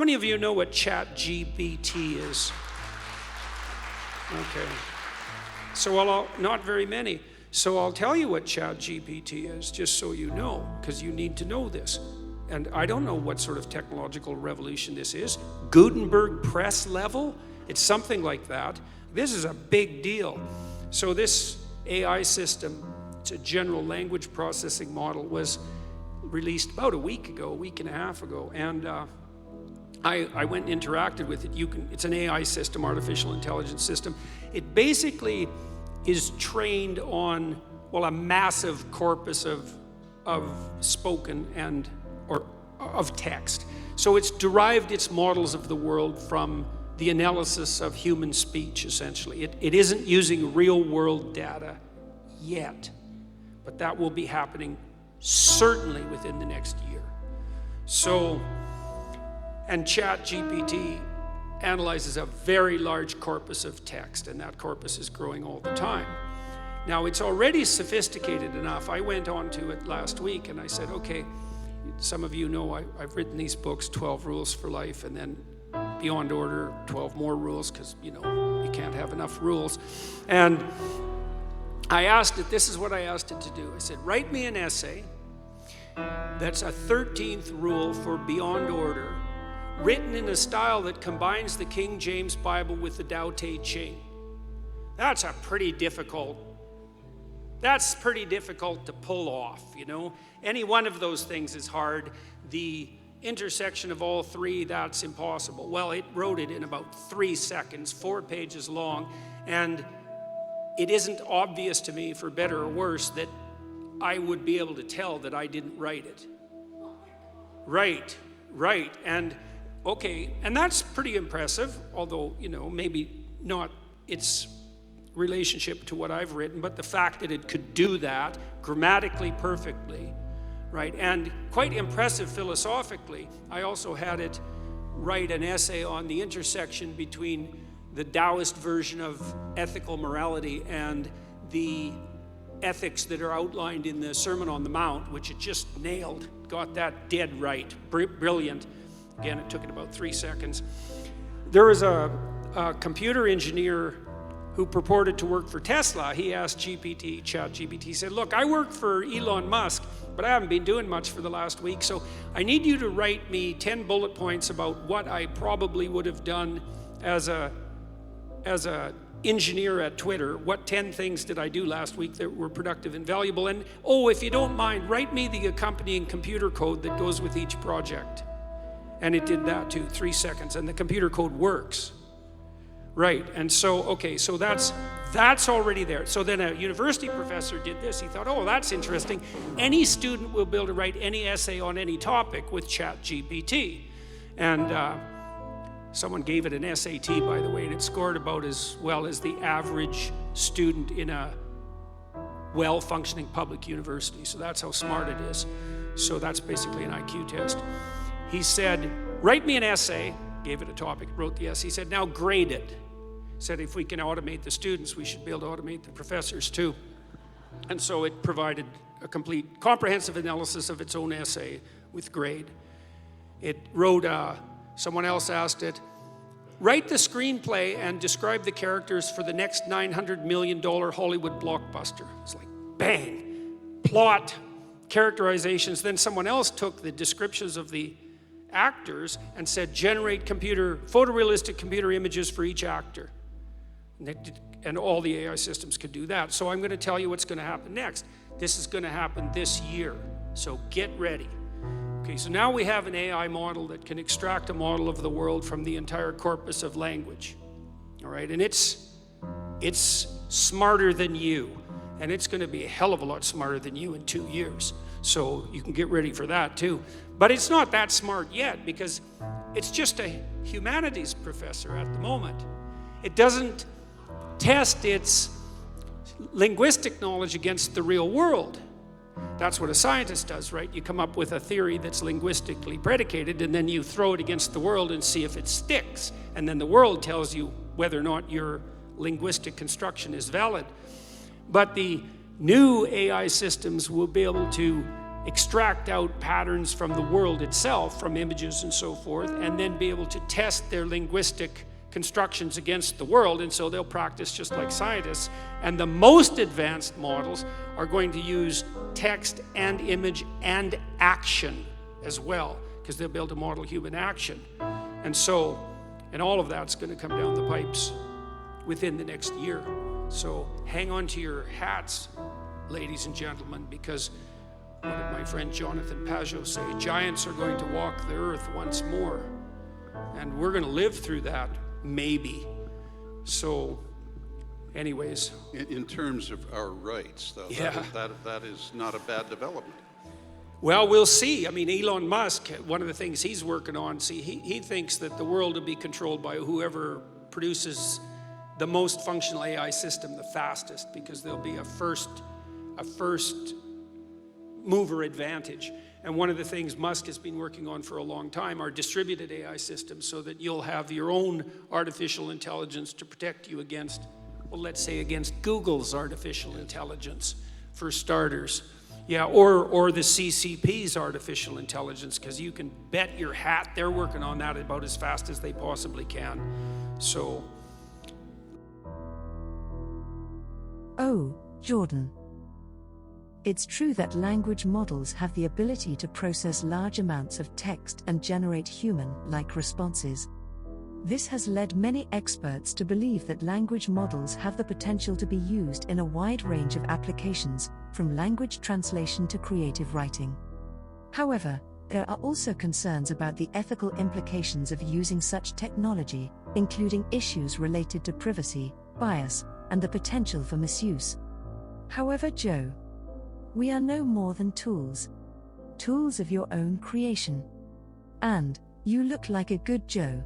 How many of you know what ChatGPT is? Okay. So not very many. So I'll tell you what ChatGPT is, just so you know, because you need to know this. And I don't know what sort of technological revolution this is. Gutenberg press level? It's something like that. This is a big deal. So this AI system, it's a general language processing model, was released about a week and a half ago. And I went and interacted with it. It's an AI system, artificial intelligence system. It basically is trained on, well, a massive corpus of spoken or of text. So it's derived its models of the world from the analysis of human speech, essentially. It isn't using real world data yet, but that will be happening certainly within the next year. So, and ChatGPT analyzes a very large corpus of text, and that corpus is growing all the time. Now, it's already sophisticated enough. I went on to it last week and I said, okay, some of you know I've written these books, 12 Rules for Life, and then Beyond Order, 12 more rules, because, you can't have enough rules. And I asked it, this is what I asked it to do. I said, write me an essay that's a 13th rule for Beyond Order, written in a style that combines the King James Bible with the Tao Te Ching. That's pretty difficult to pull off, Any one of those things is hard. The intersection of all three, that's impossible. Well, it wrote it in about 3 seconds, 4 pages long, and it isn't obvious to me, for better or worse, that I would be able to tell that I didn't write it. Right. And okay, and that's pretty impressive, although, maybe not its relationship to what I've written, but the fact that it could do that grammatically perfectly, right? And quite impressive philosophically. I also had it write an essay on the intersection between the Taoist version of ethical morality and the ethics that are outlined in the Sermon on the Mount, which it just nailed, got that dead right, brilliant. Again, it took it about 3 seconds. There was a computer engineer who purported to work for Tesla. He asked ChatGPT, he said, look, I work for Elon Musk, but I haven't been doing much for the last week, so I need you to write me 10 bullet points about what I probably would have done as a engineer at Twitter. What 10 things did I do last week that were productive and valuable? And, if you don't mind, write me the accompanying computer code that goes with each project. And it did that too, 3 seconds, and the computer code works. Right, and so, okay, so that's already there. So then a university professor did this. He thought, that's interesting. Any student will be able to write any essay on any topic with ChatGPT. And someone gave it an SAT, by the way, and it scored about as well as the average student in a well-functioning public university. So that's how smart it is. So that's basically an IQ test. He said, write me an essay, gave it a topic, wrote the essay. He said, now grade it. He said, if we can automate the students, we should be able to automate the professors too. And so it provided a complete, comprehensive analysis of its own essay with grade. It wrote, someone else asked it, write the screenplay and describe the characters for the next $900 million Hollywood blockbuster. It's like, bang, plot, characterizations. Then someone else took the descriptions of the actors and said, generate photorealistic computer images for each actor. And all the AI systems could do that. So I'm going to tell you what's going to happen next. This is going to happen this year. So get ready. Okay, so now we have an AI model that can extract a model of the world from the entire corpus of language. All right, and it's smarter than you. And it's going to be a hell of a lot smarter than you in 2 years. So you can get ready for that too. But it's not that smart yet because it's just a humanities professor at the moment. It doesn't test its linguistic knowledge against the real world. That's what a scientist does, right? You come up with a theory that's linguistically predicated and then you throw it against the world and see if it sticks. And then the world tells you whether or not your linguistic construction is valid. But the new AI systems will be able to extract out patterns from the world itself, from images and so forth, and then be able to test their linguistic constructions against the world, and so they'll practice just like scientists. And the most advanced models are going to use text and image and action as well, because they'll be able to model human action. And so, and all of that's going to come down the pipes within the next year. So hang on to your hats, ladies and gentlemen, because what did my friend Jonathan Pajot say? Giants are going to walk the earth once more. And we're going to live through that, maybe. So, anyways. In terms of our rights, though, yeah. that is not a bad development. Well, we'll see. I mean, Elon Musk, one of the things he's working on, he thinks that the world will be controlled by whoever produces the most functional AI system the fastest, because there'll be a first mover advantage. And one of the things Musk has been working on for a long time are distributed AI systems, so that you'll have your own artificial intelligence to protect you against, well, let's say against Google's artificial intelligence, for starters. Yeah, or the CCP's artificial intelligence, because you can bet your hat they're working on that about as fast as they possibly can. So. Oh, Jordan. It's true that language models have the ability to process large amounts of text and generate human-like responses. This has led many experts to believe that language models have the potential to be used in a wide range of applications, from language translation to creative writing. However, there are also concerns about the ethical implications of using such technology, including issues related to privacy, bias, and the potential for misuse. However, Joe, we are no more than tools of your own creation. And you look like a good Joe.